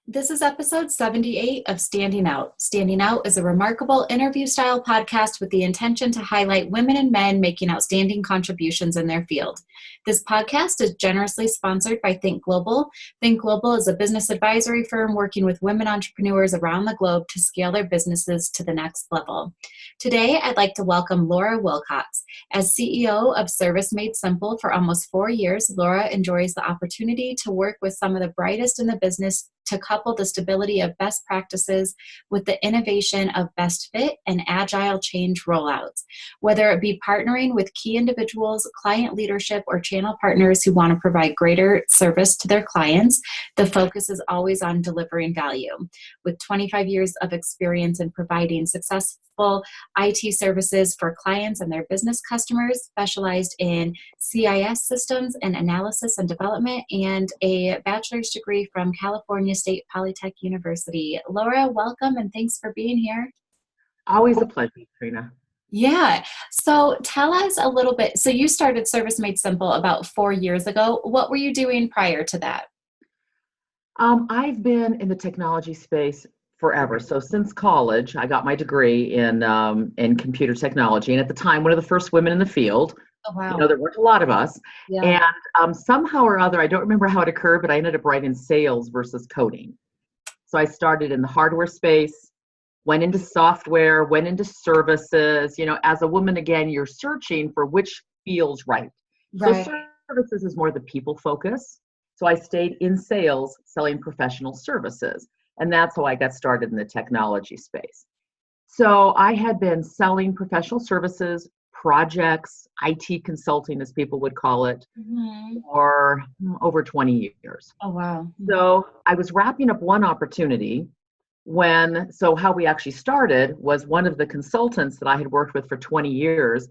This is episode 78 of Standing Out. Standing Out is a remarkable interview-style podcast with the intention to highlight women and men making outstanding contributions in their field. This podcast is generously sponsored by Think Global. Think Global is a business advisory firm working with women entrepreneurs around the globe to scale their businesses to the next level. Today, I'd like to welcome Laura Wilcox. As CEO of Service Made Simple for almost 4 years, Laura enjoys the opportunity to work with some of the brightest in the business to couple the stability of best practices with the innovation of best fit and agile change rollouts. Whether it be partnering with key individuals, client leadership, or channel partners who want to provide greater service to their clients, the focus is always on delivering value. With 25 years of experience in providing successful IT services for clients and their business customers, specialized in CIS Systems and analysis and development, and a bachelor's degree from California State Polytechnic University. Laura, welcome and thanks for being here. Always a pleasure, Trina. Yeah. So tell us a little bit. So you started Service Made Simple about 4 years ago. What were you doing prior to that? I've been in the technology space forever. So since college, I got my degree in computer technology, and at the time, one of the first women in the field. Oh, wow. You know, there weren't a lot of us. Yeah. And somehow or other, I don't remember how it occurred, but I ended up writing sales versus coding. So I started in the hardware space, went into software, went into services. You know, as a woman, again, you're searching for which feels right. Right. So services is more the people focus. So I stayed in sales, selling professional services. And that's how I got started in the technology space. So I had been selling professional services, projects, IT consulting, as people would call it, for over 20 years. Oh, wow. So I was wrapping up one opportunity so how we actually started was one of the consultants that I had worked with for 20 years.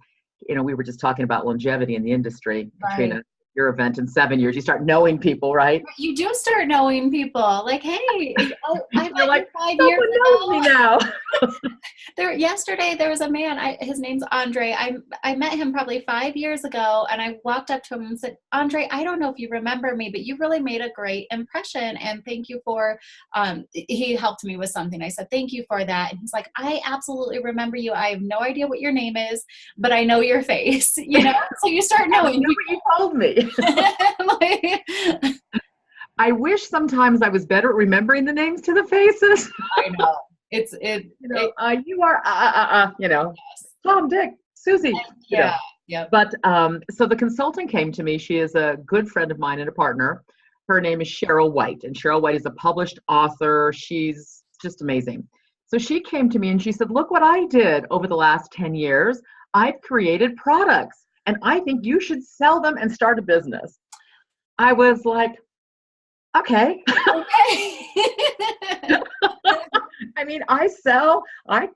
You know, we were just talking about longevity in the industry. Right. Katrina, your event in 7 years, you start knowing people, right? You do start knowing people. Like, hey, I met like, you 5 years knows me now. Yesterday there was a man, his name's Andre. I met him probably 5 years ago, and I walked up to him and said, Andre, I don't know if you remember me, but you really made a great impression, and thank you for, he helped me with something. I said, thank you for that. And he's like, I absolutely remember you. I have no idea what your name is, but I know your face, you know? So you start knowing. I know what you told me. I wish sometimes I was better at remembering the names to the faces. I know. You are, yes. Tom, Dick, Susie. Yeah. Yeah. But so the consultant came to me. She is a good friend of mine and a partner. Her name is Cheryl White, and Cheryl White is a published author. She's just amazing. So she came to me and she said, look what I did over the last 10 years. I've created products, and I think you should sell them and start a business. I was like, okay. I mean, I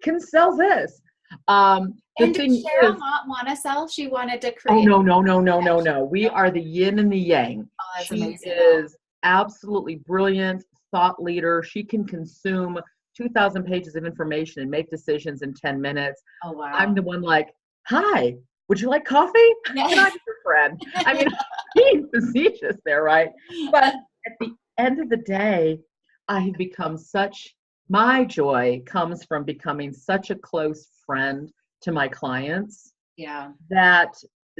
can sell this. And did Cheryl not want to sell? She wanted to create. Oh, no. We are the yin and the yang. Oh, that's she amazing. is absolutely brilliant, thought leader. She can consume 2,000 pages of information and make decisions in 10 minutes. Oh, wow. I'm the one like, hi, would you like coffee? Yeah. I'm not your friend. I mean, being facetious there, right? But at the end of the day, I have become my joy comes from becoming such a close friend to my clients. Yeah. That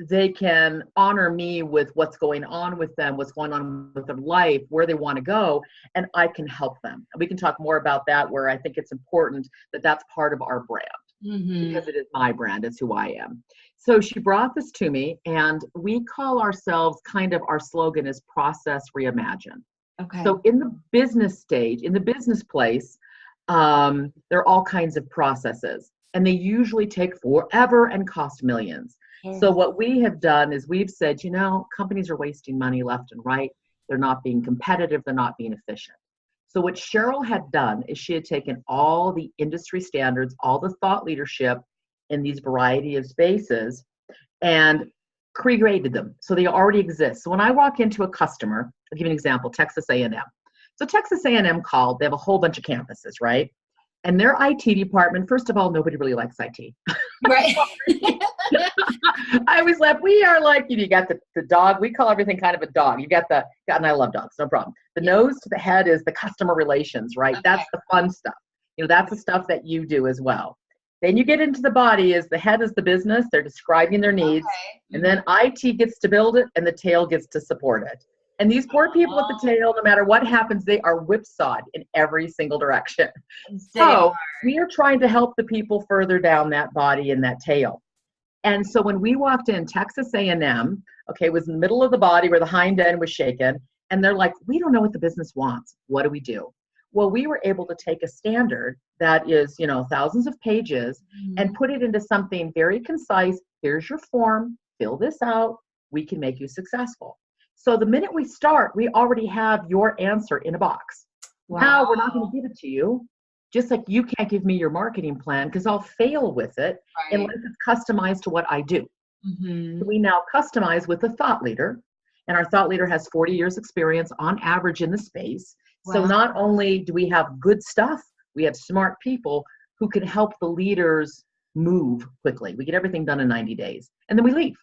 they can honor me with what's going on with them, what's going on with their life, where they want to go, and I can help them. We can talk more about that, where I think it's important that that's part of our brand. Because it is my brand, it's who I am. So she brought this to me, and we call ourselves our slogan is process reimagine. Okay. So in the business stage, in the business place, there are all kinds of processes, and they usually take forever and cost millions. So what we have done is we've said, companies are wasting money left and right. They're not being competitive. They're not being efficient. So what Cheryl had done is she had taken all the industry standards, all the thought leadership in these variety of spaces, and created them. So they already exist. So when I walk into a customer, I'll give you an example, Texas A&M. So Texas A&M called, they have a whole bunch of campuses, right? And their IT department, first of all, nobody really likes IT. Right. I always laugh. We are like, you got the dog. We call everything kind of a dog. You got and I love dogs, no problem. The nose to the head is the customer relations, right? Okay. That's the fun stuff. That's the stuff that you do as well. Then you get into the body, is the head is the business. They're describing their needs. Okay. And then IT gets to build it and the tail gets to support it. And these poor people at the tail, no matter what happens, they are whipsawed in every single direction. So we are trying to help the people further down that body and that tail. And so when we walked in, Texas A&M, okay, was in the middle of the body where the hind end was shaken. And they're like, we don't know what the business wants. What do we do? Well, we were able to take a standard that is, thousands of pages and put it into something very concise. Here's your form. Fill this out. We can make you successful. So the minute we start, we already have your answer in a box. Wow. Now we're not going to give it to you. Just like you can't give me your marketing plan because I'll fail with it unless it's customized to what I do. So we now customize with a thought leader, and our thought leader has 40 years experience on average in the space. Wow. So not only do we have good stuff, we have smart people who can help the leaders move quickly. We get everything done in 90 days, and then we leave.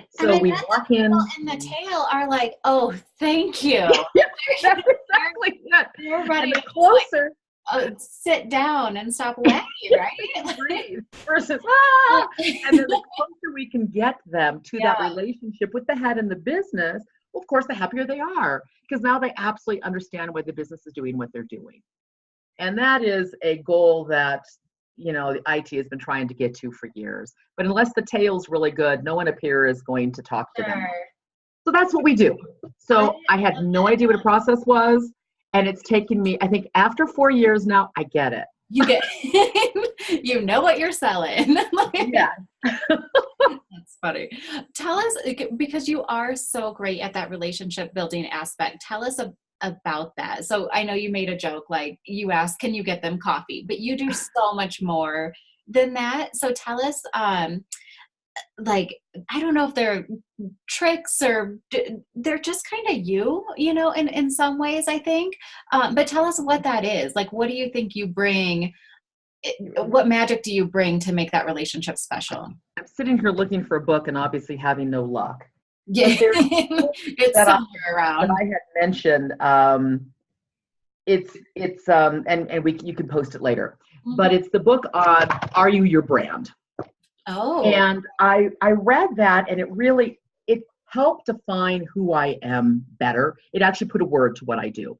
So we walk in. And the tail are like, oh, thank you. Yeah, that's exactly it. You're ready to closer. Sit down and stop wagging, right? Breathe versus and then the closer we can get them to that relationship with the head and the business, well, of course, the happier they are because now they absolutely understand why the business is doing what they're doing. And that is a goal that the IT has been trying to get to for years. But unless the tail's really good, no one up here is going to talk to them. So that's what we do. So I had no idea what a process was. And it's taken me, I think after 4 years now, I get it. You get you know what you're selling. Yeah. That's funny. Tell us, because you are so great at that relationship building aspect, tell us about that. So I know you made a joke, like you asked, can you get them coffee? But you do so much more than that. So tell us, I don't know if they're tricks or they're just kind of in some ways, I think. But tell us what that is. Like, what do you think you bring? What magic do you bring to make that relationship special? I'm sitting here looking for a book and obviously having no luck. Yeah, it's somewhere around. That I had mentioned. You can post it later. But it's the book on Are You Your Brand? Oh. And I read that and it helped define who I am better. It actually put a word to what I do.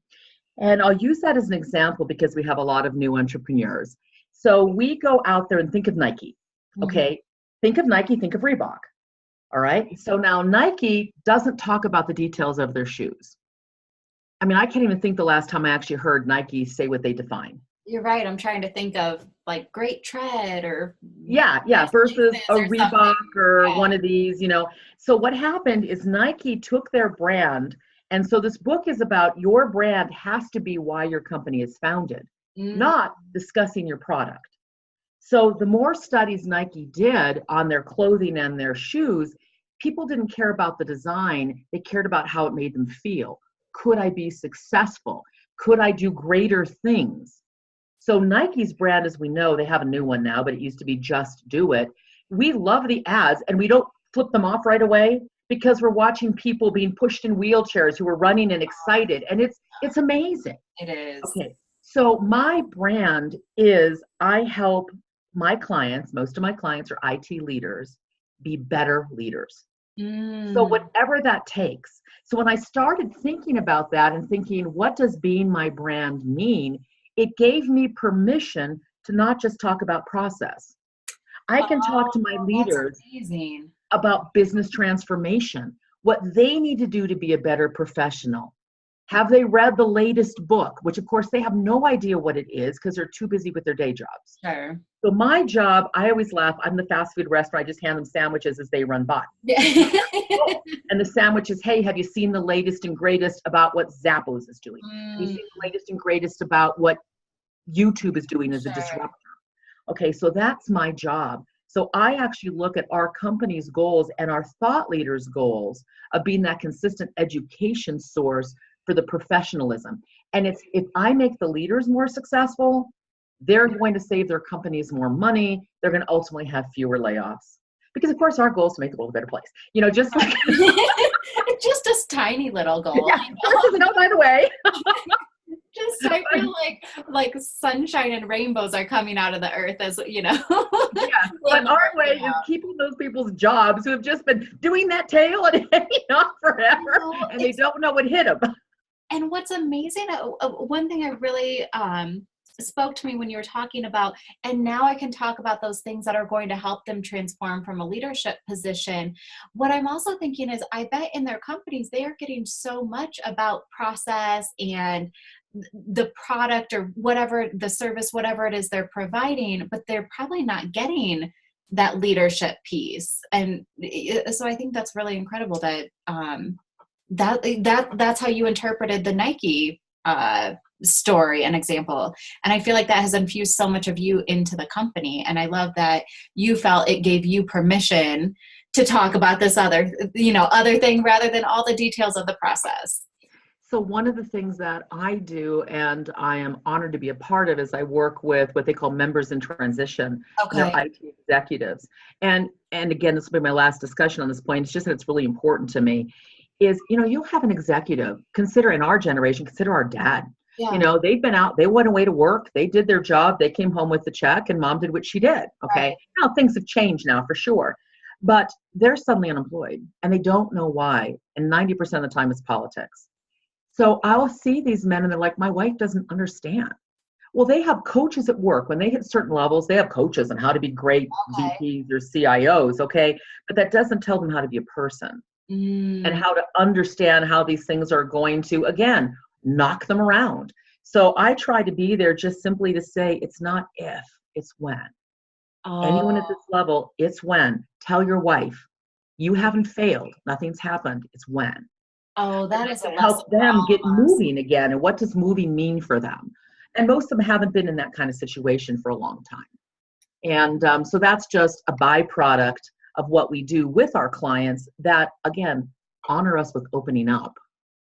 And I'll use that as an example because we have a lot of new entrepreneurs. So we go out there and think of Nike. Okay. Think of Nike, think of Reebok. All right. So now Nike doesn't talk about the details of their shoes. I mean, I can't even think the last time I actually heard Nike say what they define. You're right. I'm trying to think of like Great Tread or versus a Reebok or one of these, So what happened is Nike took their brand, and so this book is about your brand has to be why your company is founded, not discussing your product. So the more studies Nike did on their clothing and their shoes, people didn't care about the design. They cared about how it made them feel. Could I be successful? Could I do greater things? So Nike's brand, as we know, they have a new one now, but it used to be Just Do It. We love the ads and we don't flip them off right away because we're watching people being pushed in wheelchairs who are running and excited. And it's amazing. It is. Okay. So my brand is I help my clients, most of my clients are IT leaders, be better leaders. So whatever that takes. So when I started thinking about that and thinking, what does being my brand mean? It gave me permission to not just talk about process. I can talk to my leaders about business transformation, what they need to do to be a better professional. Have they read the latest book? Which, of course, they have no idea what it is because they're too busy with their day jobs. Sure. So my job, I always laugh, I'm the fast food restaurant. I just hand them sandwiches as they run by. And the sandwich is, hey, have you seen the latest and greatest about what Zappos is doing? Have you seen the latest and greatest about what YouTube is doing as a disruptor? Okay, so that's my job. So I actually look at our company's goals and our thought leaders' goals of being that consistent education source for the professionalism. And if I make the leaders more successful, They're going to save their companies more money. They're going to ultimately have fewer layoffs. Because of course our goal is to make the world a better place. Just like just a tiny little goal. Yeah, by the way. Just I feel like sunshine and rainbows are coming out of the earth, as Yeah, but our way is keeping those people's jobs who have just been doing that tail and hanging on forever, and they don't know what hit them. And what's amazing, one thing I really spoke to me when you were talking about, and now I can talk about those things that are going to help them transform from a leadership position. What I'm also thinking is, I bet in their companies, they are getting so much about process and the product or whatever, the service, whatever it is they're providing, but they're probably not getting that leadership piece. And so I think that's really incredible that that's how you interpreted the Nike story and example. And I feel like that has infused so much of you into the company. And I love that you felt it gave you permission to talk about this other thing rather than all the details of the process. So one of the things that I do, and I am honored to be a part of, is I work with what they call members in transition. Okay. They're IT executives. And again, this will be my last discussion on this point. It's just that it's really important to me. Is, you have an executive, consider in our generation, consider our dad. Yeah. They've been out, they went away to work, they did their job, they came home with the check, and mom did what she did. Okay. Right. Now things have changed now for sure. But they're suddenly unemployed and they don't know why. And 90% of the time it's politics. So I'll see these men and they're like, my wife doesn't understand. Well, they have coaches at work. When they hit certain levels, they have coaches on how to be great VPs or CIOs, okay? But that doesn't tell them how to be a person and how to understand how these things are going to, again, knock them around. So I try to be there just simply to say, it's not if, it's when. Anyone at this level, it's when. Tell your wife, you haven't failed. Nothing's happened. It's when. Oh, that is to help them get moving again. And what does moving mean for them? And most of them haven't been in that kind of situation for a long time. And so that's just a byproduct of what we do with our clients that, again, honor us with opening up.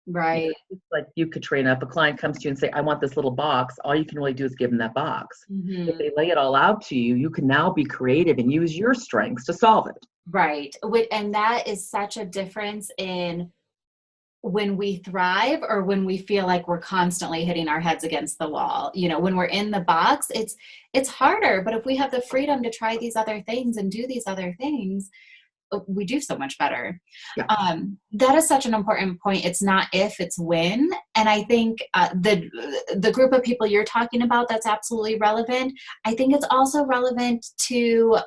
Right. It's like you, Katrina, if a client comes to you and say, I want this little box, all you can really do is give them that box. Mm-hmm. If they lay it all out to you, you can now be creative and use your strengths to solve it. Right. And that is such a difference in when we thrive or when we feel like we're constantly hitting our heads against the wall. When we're in the box, it's harder. But if we have the freedom to try these other things and do these other things, we do so much better. Yeah. That is such an important point. It's not if, it's when. And I think the group of people you're talking about, that's absolutely relevant. I think it's also relevant to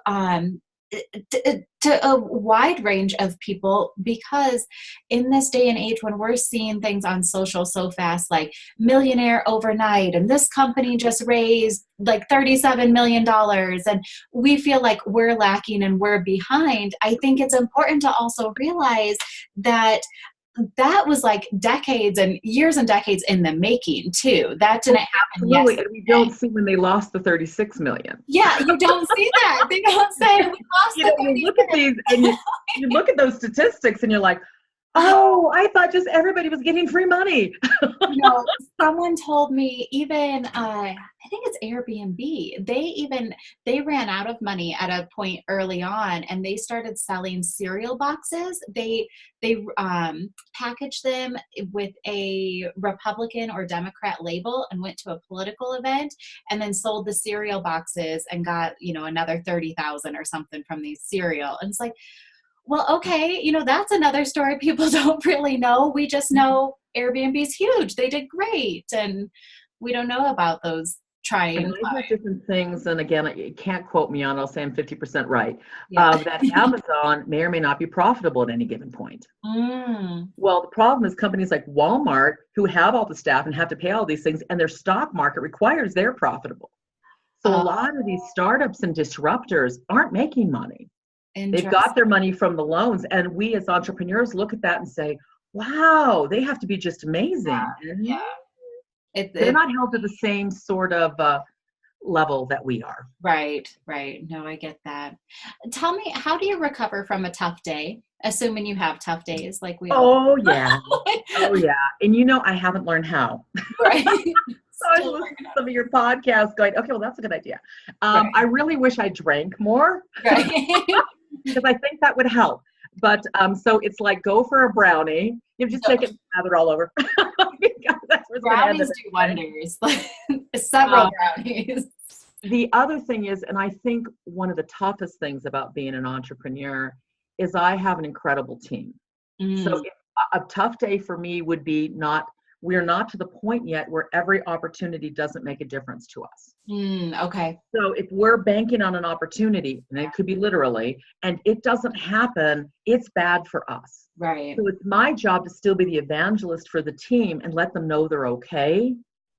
a wide range of people, because in this day and age when we're seeing things on social so fast, like millionaire overnight, and this company just raised like $37 million, and we feel like we're lacking and we're behind, I think it's important to also realize that was like decades and years and decades in the making too. That didn't happen yesterday. Yes. And we don't see when they lost the 36 million. Yeah, you don't see that. They don't say we lost the 36 you look at these and you look at those statistics and you're like, oh, I thought just everybody was getting free money. Someone told me even, I think it's Airbnb. They ran out of money at a point early on, and they started selling cereal boxes. They packaged them with a Republican or Democrat label and went to a political event and then sold the cereal boxes and got, another 30,000 or something from these cereal. And it's like, well, okay, that's another story people don't really know. We just know Airbnb's huge. They did great. And we don't know about those trying. And I hear different things. And again, you can't quote me on, I'll say I'm 50% right. Yeah. That Amazon may or may not be profitable at any given point. Well, the problem is companies like Walmart, who have all the staff and have to pay all these things, and their stock market requires they're profitable. So a lot of these startups and disruptors aren't making money. They've got their money from the loans. And we as entrepreneurs look at that and say, wow, they have to be just amazing. Yeah. They're not held to the same sort of level that we are. Right. No, I get that. Tell me, how do you recover from a tough day? Assuming you have tough days like we all. Oh, yeah. Oh, yeah. And I haven't learned how. Right. I was listening to some of your podcasts going, okay, well, that's a good idea. Right. I really wish I drank more Right. because I think that would help. But so it's like, go for a brownie. You just take it and have it all over. That's what's going to end Brownies it, do right? wonders. Several brownies. The other thing is, and I think one of the toughest things about being an entrepreneur is I have an incredible team. So if a tough day for me would be we're not to the point yet where every opportunity doesn't make a difference to us. Okay. So if we're banking on an opportunity, and it could be literally, and it doesn't happen, it's bad for us. Right. So it's my job to still be the evangelist for the team and let them know they're okay.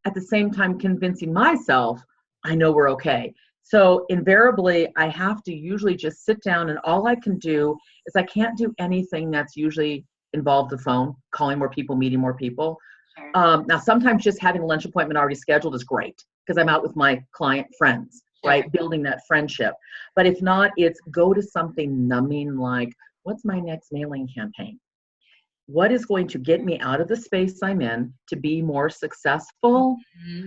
At the same time, convincing myself, I know we're okay. So invariably, I have to usually just sit down, and all I can do is I can't do anything that's usually involved the phone, calling more people, meeting more people. Sure. Now, sometimes just having a lunch appointment already scheduled is great because I'm out with my client friends, Sure. right? Building that friendship. But if not, it's go to something numbing like, what's my next mailing campaign? What is going to get me out of the space I'm in to be more successful,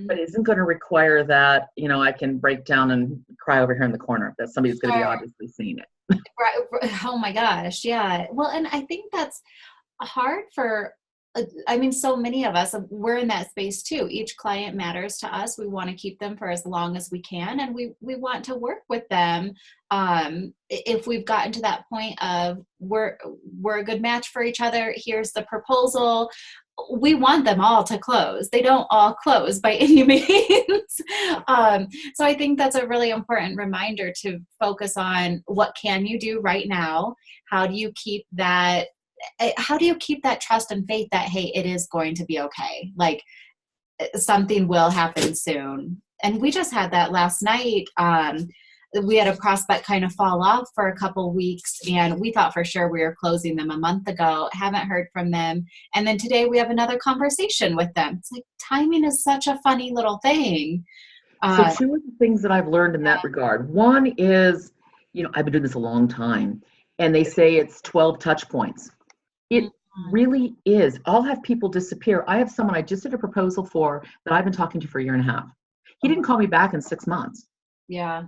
but isn't going to require that, I can break down and cry over here in the corner, that somebody's going to be obviously seeing it. Right. Oh my gosh. Yeah. Well, and I think that's hard for, so many of us, we're in that space too. Each client matters to us. We want to keep them for as long as we can. And we want to work with them. If we've gotten to that point of we're a good match for each other, here's the proposal. We want them all to close. They don't all close by any means. So I think that's a really important reminder to focus on what can you do right now? How do you keep that trust and faith that, hey, it is going to be okay. Like something will happen soon. And we just had that last night. We had a prospect kind of fall off for a couple weeks, and we thought for sure we were closing them a month ago. Haven't heard from them. And then today we have another conversation with them. It's like timing is such a funny little thing. So two of the things that I've learned in that regard. One is, I've been doing this a long time, and they say it's 12 touch points. It really is. I'll have people disappear. I have someone I just did a proposal for that I've been talking to for a year and a half. He didn't call me back in 6 months. Yeah.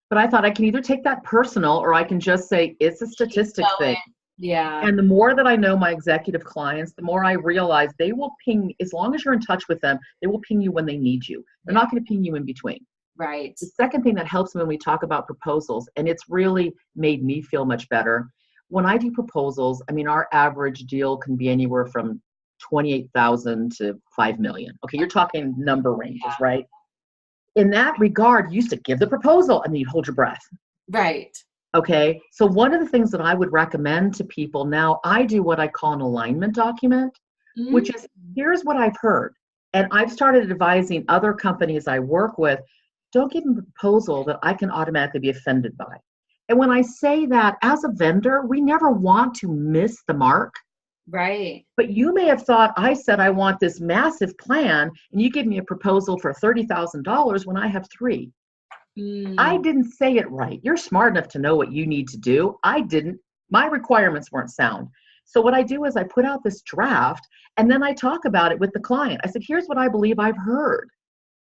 But I thought I can either take that personal or I can just say it's a statistic thing. Yeah. And the more that I know my executive clients, the more I realize they will ping, as long as you're in touch with them, they will ping you when they need you. They're not going to ping you in between. Right. The second thing that helps me when we talk about proposals, and it's really made me feel much better, when I do proposals, our average deal can be anywhere from 28,000 to 5 million. Okay, you're talking number ranges, right? In that regard, you used to give the proposal and then you'd hold your breath. Right. Okay, so one of the things that I would recommend to people now, I do what I call an alignment document, which is, here's what I've heard. And I've started advising other companies I work with, don't give them a proposal that I can automatically be offended by. And when I say that, as a vendor, we never want to miss the mark. Right. But you may have thought I said I want this massive plan, and you give me a proposal for $30,000 when I have 3. I didn't say it right. You're smart enough to know what you need to do. I didn't. My requirements weren't sound. So what I do is I put out this draft, and then I talk about it with the client. I said, here's what I believe I've heard.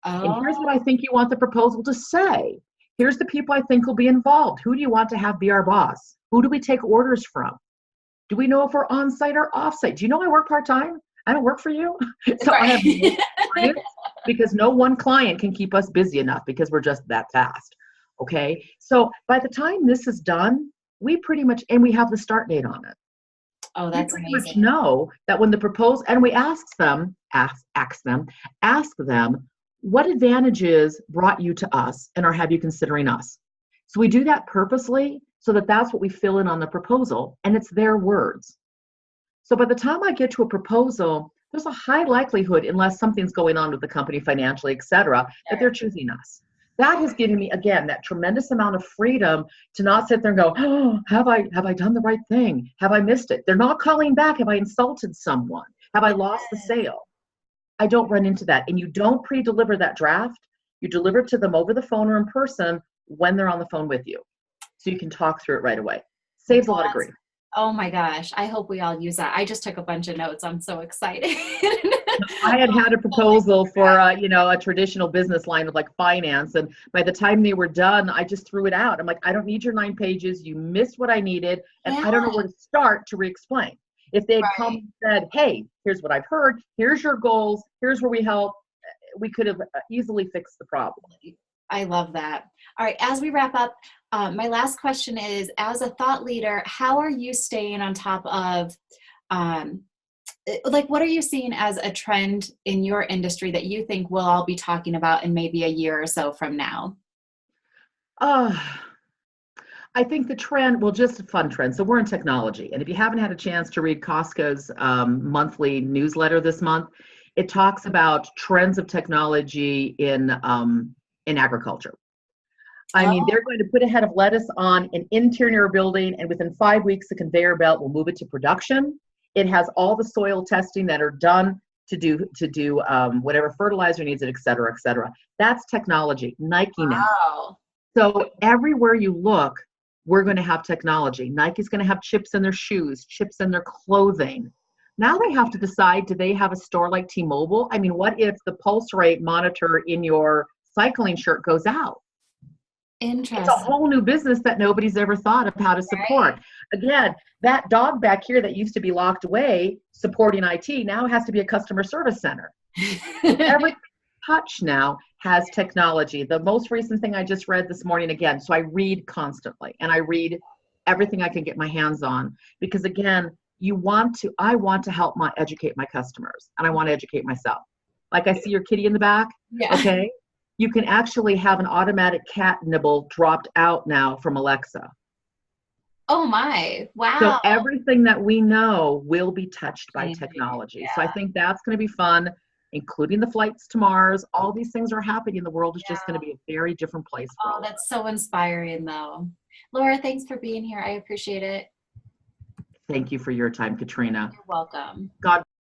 And here's what I think you want the proposal to say. Here's the people I think will be involved. Who do you want to have be our boss? Who do we take orders from? Do we know if we're on-site or off-site? Do you know I work part-time? I don't work for you. So I have clients because no one client can keep us busy enough because we're just that fast. Okay. So by the time this is done, we pretty much, and we have the start date on it. Oh, that's we pretty amazing. much know that when the proposal, and we ask them, what advantages brought you to us and have you considering us? So we do that purposely so that that's what we fill in on the proposal, and it's their words. So by the time I get to a proposal, there's a high likelihood, unless something's going on with the company financially, et cetera, that they're choosing us. That has given me, again, that tremendous amount of freedom to not sit there and go, oh, have I done the right thing? Have I missed it? They're not calling back. Have I insulted someone? Have I lost the sale? I don't run into that. And you don't pre-deliver that draft. You deliver it to them over the phone or in person when they're on the phone with you. So you can talk through it right away. Saves a lot of grief. Oh my gosh. I hope we all use that. I just took a bunch of notes. I'm so excited. I had a proposal for a traditional business line of like finance, and by the time they were done, I just threw it out. I'm like, I don't need your 9 pages. You missed what I needed, and Yeah, I don't know where to start to re-explain. If they had come right. and said, "Hey, here's what I've heard. Here's your goals. Here's where we help," we could have easily fixed the problem. I love that. All right, as we wrap up, my last question is, as a thought leader, how are you staying on top of, um, like, what are you seeing as a trend in your industry that you think we'll all be talking about in maybe a year or so from now? Uh, I think the trend, well, just a fun trend. So we're in technology, and if you haven't had a chance to read Costco's monthly newsletter this month, it talks about trends of technology in agriculture. I mean, Oh, they're going to put a head of lettuce on an interior building, and within 5 weeks, the conveyor belt will move it to production. It has all the soil testing that are done to do whatever fertilizer needs it, et cetera, et cetera. That's technology. Nike now. wow. So everywhere you look, we're going to have technology. Nike's going to have chips in their shoes, chips in their clothing. Now they have to decide, do they have a store like T-Mobile? I mean, what if the pulse rate monitor in your cycling shirt goes out? It's a Interesting, whole new business that nobody's ever thought of how to support. Again, that dog back here that used to be locked away supporting IT now has to be a customer service center. So right? every touch now has technology. The most recent thing I just read this morning again, so I read constantly and I read everything I can get my hands on because again, I want to help educate my customers and I want to educate myself. Like I see your kitty in the back, Yeah. okay? You can actually have an automatic cat nibble dropped out now from Alexa. Oh my, So wow. everything that we know will be touched by Changing. technology. So I Yeah. think that's going to be fun, including the flights to Mars. All these things are happening. The world is just going to be a very different place for Oh, all of us. that's so inspiring, though. Laura, thanks for being here. I appreciate it. Thank you for your time, Katrina. You're welcome. God